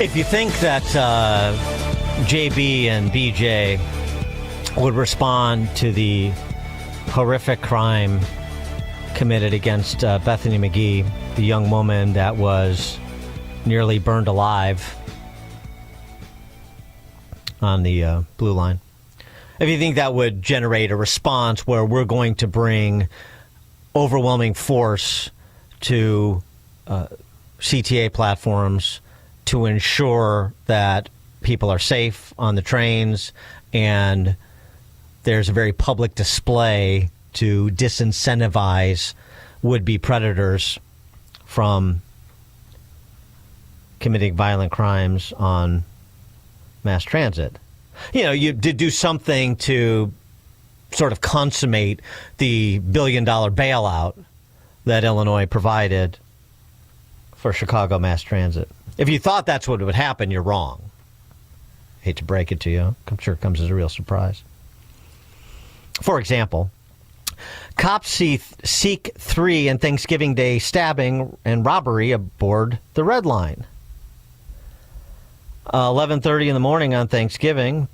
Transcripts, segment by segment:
If you think that JB and BJ would respond to the horrific crime committed against Bethany McGee, the young woman that was nearly burned alive on the Blue Line, if you think that would generate a response where we're going to bring overwhelming force to CTA platforms to ensure that people are safe on the trains and there's a very public display to disincentivize would-be predators from committing violent crimes on mass transit. You know, you did do something to sort of consummate the billion-dollar bailout that Illinois provided for Chicago mass transit. If you thought that's what would happen, you're wrong. Hate to break it to you. I'm sure it comes as a real surprise. For example, cops seek 3 in Thanksgiving Day stabbing and robbery aboard the Red Line. 11:30 in the morning on Thanksgiving,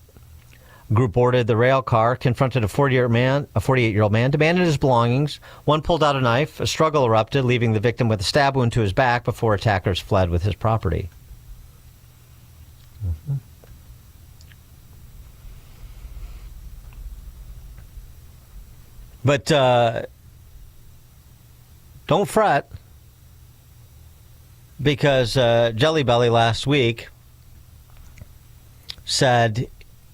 a group boarded the rail car, confronted a 48-year-old man, demanded his belongings. One pulled out a knife. A struggle erupted, leaving the victim with a stab wound to his back before attackers fled with his property. Mm-hmm. But don't fret, because Jelly Belly last week said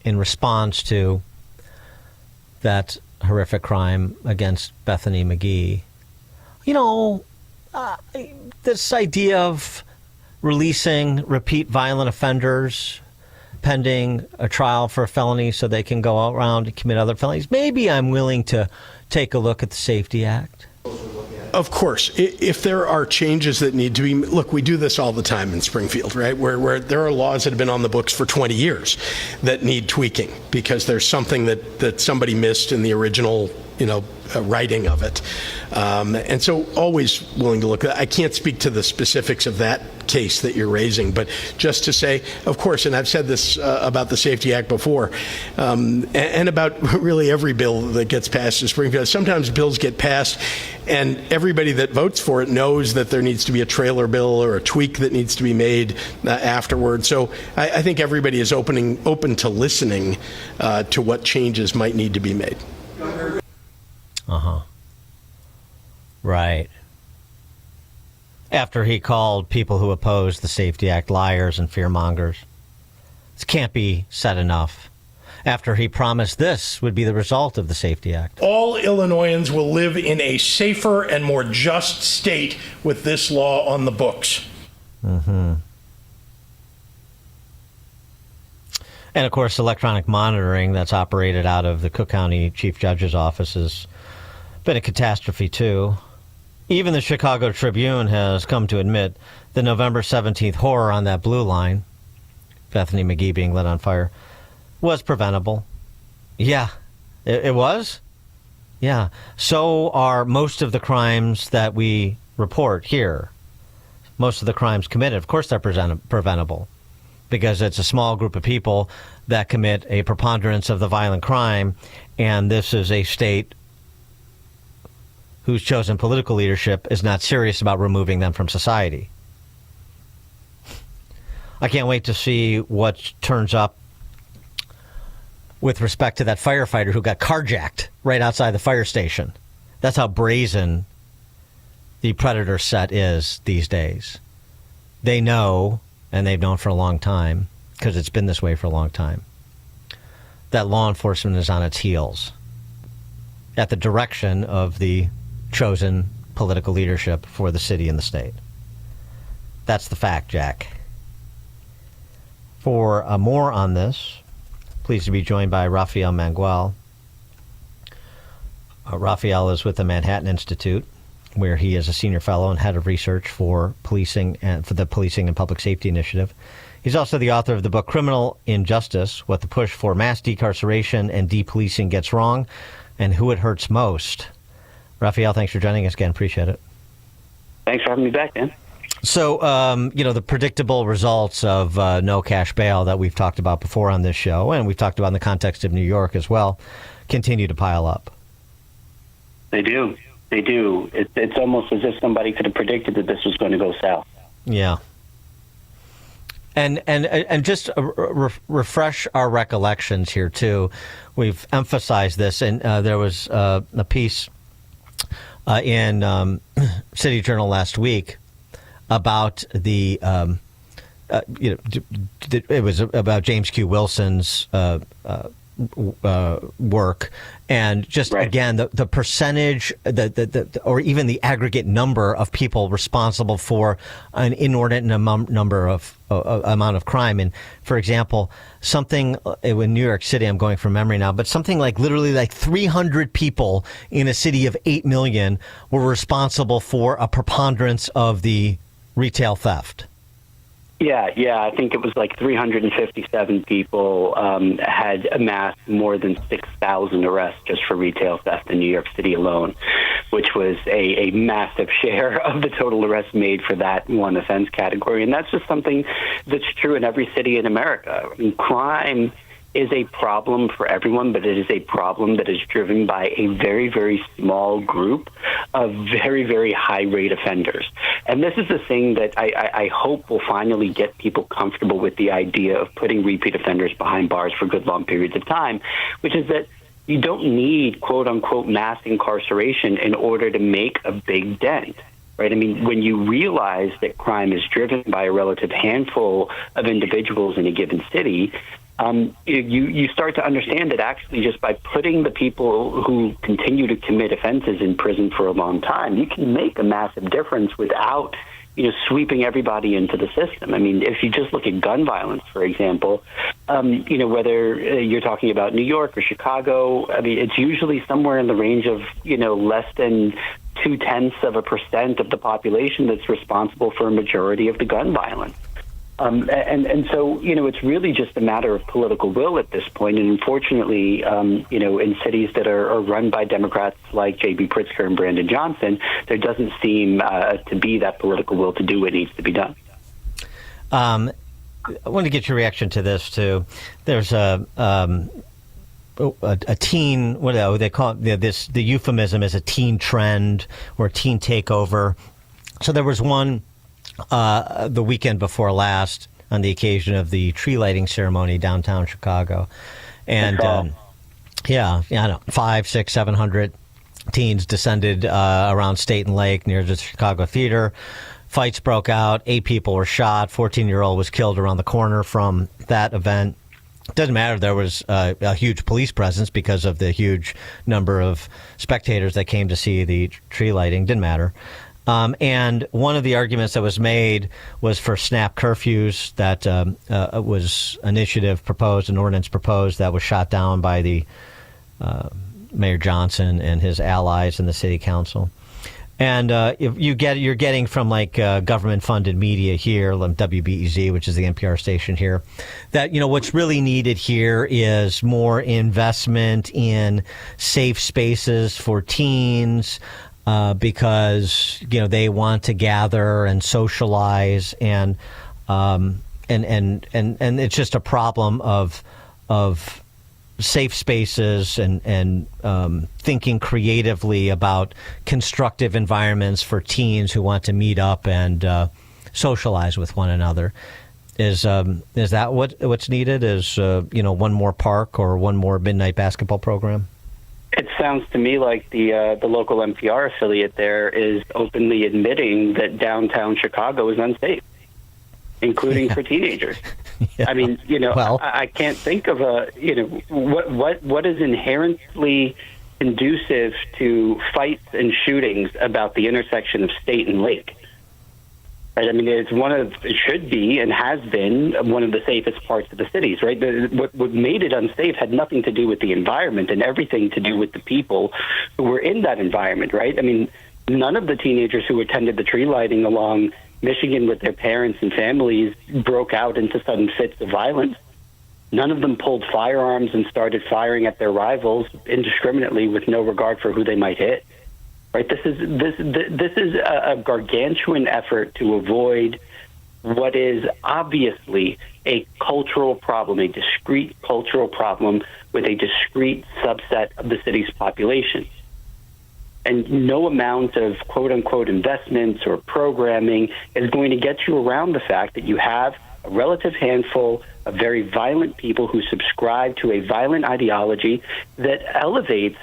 in response to that horrific crime against Bethany McGee, you know, this idea of releasing repeat violent offenders pending a trial for a felony so they can go around and commit other felonies, maybe I'm willing to take a look at the Safety Act. Of course, if there are changes that need to be, look, we do this all the time in Springfield, right? Where there are laws that have been on the books for 20 years that need tweaking because there's something that somebody missed in the original, writing of it. And so always willing to look at that. I can't speak to the specifics of that case that you're raising, but just to say, of course, and I've said this about the Safety Act before, and about really every bill that gets passed in Springfield. Sometimes bills get passed and everybody that votes for it knows that there needs to be a trailer bill or a tweak that needs to be made afterward. So I think everybody is open to listening to what changes might need to be made. Right. After he called people who oppose the Safety Act liars and fearmongers. This can't be said enough. After he promised this would be the result of the Safety Act. All Illinoisans will live in a safer and more just state with this law on the books. Mm-hmm. And, of course, electronic monitoring that's operated out of the Cook County Chief Judge's office has been a catastrophe, too. Even the Chicago Tribune has come to admit the November 17th horror on that Blue Line, Bethany McGee being lit on fire, was preventable. Yeah, it was. Yeah. So are most of the crimes that we report here. Most of the crimes committed, of course, they're preventable because it's a small group of people that commit a preponderance of the violent crime, and this is a state whose chosen political leadership is not serious about removing them from society. I can't wait to see what turns up with respect to that firefighter who got carjacked right outside the fire station. That's how brazen the predator set is these days. They know, and they've known for a long time, because it's been this way for a long time, that law enforcement is on its heels at the direction of the chosen political leadership for the city and the state. That's the fact, Jack. For more on this, pleased to be joined by Rafael Mangual. Rafael is with the Manhattan Institute, where he is a senior fellow and head of research for policing and for the Policing and Public Safety Initiative. He's also the author of the book Criminal Injustice: What the Push for Mass Decarceration and Depolicing Gets Wrong and Who It Hurts Most. Rafael, thanks for joining us again. Appreciate it. Thanks for having me back, Dan. So, the predictable results of no cash bail that we've talked about before on this show, and we've talked about in the context of New York as well, continue to pile up. They do. They do. It's almost as if somebody could have predicted that this was going to go south. Yeah. And just refresh our recollections here, too. We've emphasized this, and there was a piece in City Journal last week about the, it was about James Q. Wilson's work, and just right. Again the percentage, or even the aggregate number of people responsible for an inordinate number of amount of crime. And for example, something in New York City, I'm going from memory now, but something like literally like 300 people in a city of 8 million were responsible for a preponderance of the retail theft. Yeah, I think it was like 357 people had amassed more than 6,000 arrests just for retail theft in New York City alone, which was a massive share of the total arrests made for that one offense category. And that's just something that's true in every city in America. I mean, crime is a problem for everyone, but it is a problem that is driven by a very, very small group of very, very high-rate offenders. And this is the thing that I hope will finally get people comfortable with the idea of putting repeat offenders behind bars for good long periods of time, which is that you don't need, quote-unquote, mass incarceration in order to make a big dent. Right? I mean, when you realize that crime is driven by a relative handful of individuals in a given city, you start to understand that actually just by putting the people who continue to commit offenses in prison for a long time, you can make a massive difference without, sweeping everybody into the system. I mean, if you just look at gun violence, for example, whether you're talking about New York or Chicago, I mean, it's usually somewhere in the range of, less than 0.2% of the population that's responsible for a majority of the gun violence. And so, it's really just a matter of political will at this point. And unfortunately, in cities that are run by Democrats like J.B. Pritzker and Brandon Johnson, there doesn't seem to be that political will to do what needs to be done. I want to get your reaction to this, too. There's a teen, what do they call it? The euphemism is a teen trend or teen takeover. So there was one the weekend before last on the occasion of the tree lighting ceremony downtown Chicago. And I don't know, 500, 600, 700 teens descended around State and Lake near the Chicago Theater. Fights broke out. 8 people were shot. 14-year-old was killed around the corner from that event. It doesn't matter. There was a huge police presence because of the huge number of spectators that came to see the tree lighting. Didn't matter. And one of the arguments that was made was for snap curfews. That was an initiative proposed, an ordinance proposed that was shot down by the Mayor Johnson and his allies in the city council. And you're getting from like government-funded media here, WBEZ, which is the NPR station here, that what's really needed here is more investment in safe spaces for teens. Because they want to gather and socialize, and it's just a problem of safe spaces and thinking creatively about constructive environments for teens who want to meet up and socialize with one another. Is that what's needed? Is one more park or one more midnight basketball program? It sounds to me like the local NPR affiliate there is openly admitting that downtown Chicago is unsafe, including for teenagers. Yeah. I mean, well, I can't think of what is inherently conducive to fights and shootings about the intersection of State and Lake. Right? I mean, it should be and has been one of the safest parts of the cities, right? What made it unsafe had nothing to do with the environment and everything to do with the people who were in that environment, right? I mean, none of the teenagers who attended the tree lighting along Michigan with their parents and families broke out into sudden fits of violence. None of them pulled firearms and started firing at their rivals indiscriminately with no regard for who they might hit. right? This is a gargantuan effort to avoid what is obviously a cultural problem, a discrete cultural problem with a discrete subset of the city's population. And no amount of quote-unquote investments or programming is going to get you around the fact that you have a relative handful of very violent people who subscribe to a violent ideology that elevates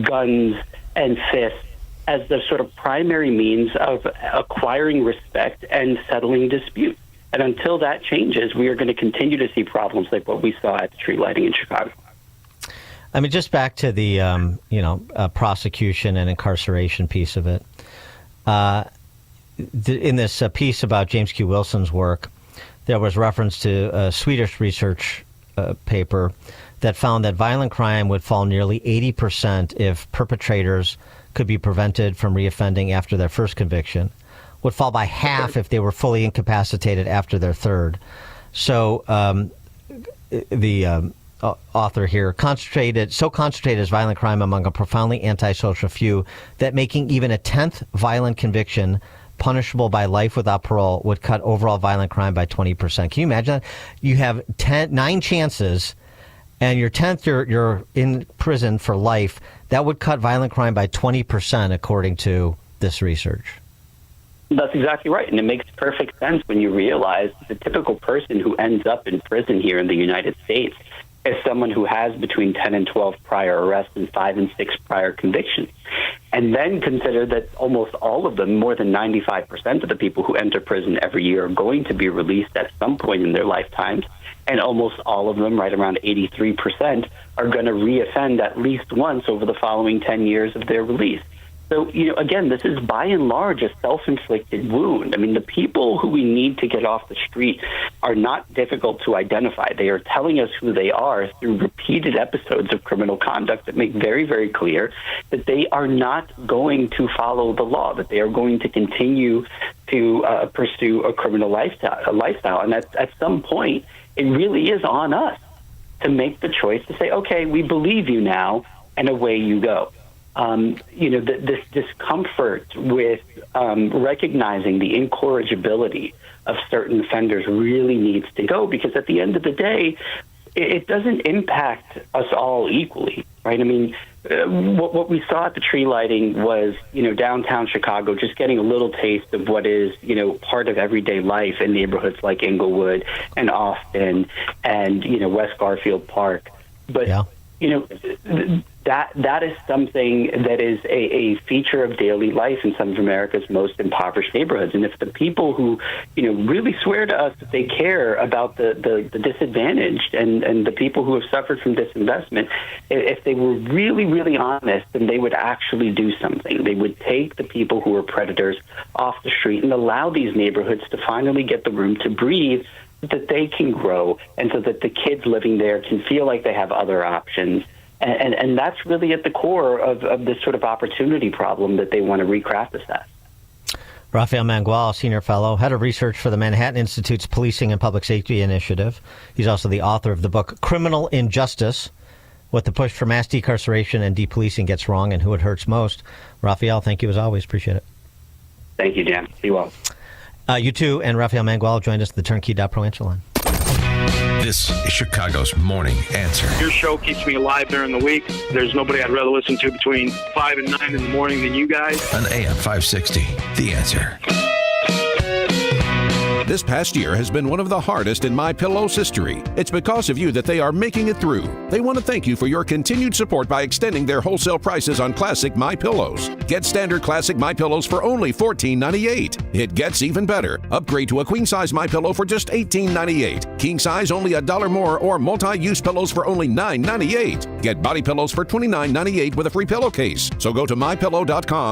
guns and fists as the sort of primary means of acquiring respect and settling disputes. And until that changes, we are going to continue to see problems like what we saw at the tree lighting in Chicago. I mean, just back to the prosecution and incarceration piece of it. In this piece about James Q. Wilson's work, there was reference to a Swedish research paper that found that violent crime would fall nearly 80% if perpetrators could be prevented from reoffending after their first conviction, would fall by half if they were fully incapacitated after their third. So the author here concentrated is violent crime among a profoundly antisocial few that making even a 10th violent conviction punishable by life without parole would cut overall violent crime by 20%. Can you imagine that? You have 9 chances, and your 10th, you're in prison for life. That would cut violent crime by 20%, according to this research. That's exactly right. And it makes perfect sense when you realize the typical person who ends up in prison here in the United States is someone who has between 10 and 12 prior arrests and 5 and 6 prior convictions. And then consider that almost all of them, more than 95% of the people who enter prison every year, are going to be released at some point in their lifetimes. And almost all of them, right around 83%, are going to reoffend at least once over the following 10 years of their release. So, again, this is by and large a self-inflicted wound. I mean, the people who we need to get off the street are not difficult to identify. They are telling us who they are through repeated episodes of criminal conduct that make very, very clear that they are not going to follow the law, that they are going to continue to pursue a criminal lifestyle. And at some point, it really is on us to make the choice to say, okay, we believe you now, and away you go. This discomfort with recognizing the incorrigibility of certain offenders really needs to go, because at the end of the day, it doesn't impact us all equally, right? I mean, what we saw at the tree lighting was, downtown Chicago just getting a little taste of what is, part of everyday life in neighborhoods like Inglewood and Austin and, West Garfield Park. But, yeah. That is something that is a feature of daily life in some of America's most impoverished neighborhoods. And if the people who, really swear to us that they care about the disadvantaged and the people who have suffered from disinvestment, if they were really, really honest, then they would actually do something. They would take the people who are predators off the street and allow these neighborhoods to finally get the room to breathe, that they can grow, and so that the kids living there can feel like they have other options. And that's really at the core of this sort of opportunity problem that they want to recraft this as. Rafael Mangual, Senior Fellow, Head of Research for the Manhattan Institute's Policing and Public Safety Initiative. He's also the author of the book Criminal Injustice, What the Push for Mass Decarceration and Depolicing Gets Wrong and Who It Hurts Most. Rafael, thank you as always. Appreciate it. Thank you, Dan. Be well. You too, and Rafael Mangual joined us at the Turnkey.pro answer line. This is Chicago's Morning Answer. Your show keeps me alive during the week. There's nobody I'd rather listen to between 5 and 9 in the morning than you guys. On AM 560, The Answer. This past year has been one of the hardest in MyPillow's history. It's because of you that they are making it through. They want to thank you for your continued support by extending their wholesale prices on classic MyPillows. Get standard classic MyPillows for only $14.98. It gets even better. Upgrade to a queen-size MyPillow for just $18.98. King size only $1 more, or multi-use pillows for only $9.98. Get body pillows for $29.98 with a free pillowcase. So go to MyPillow.com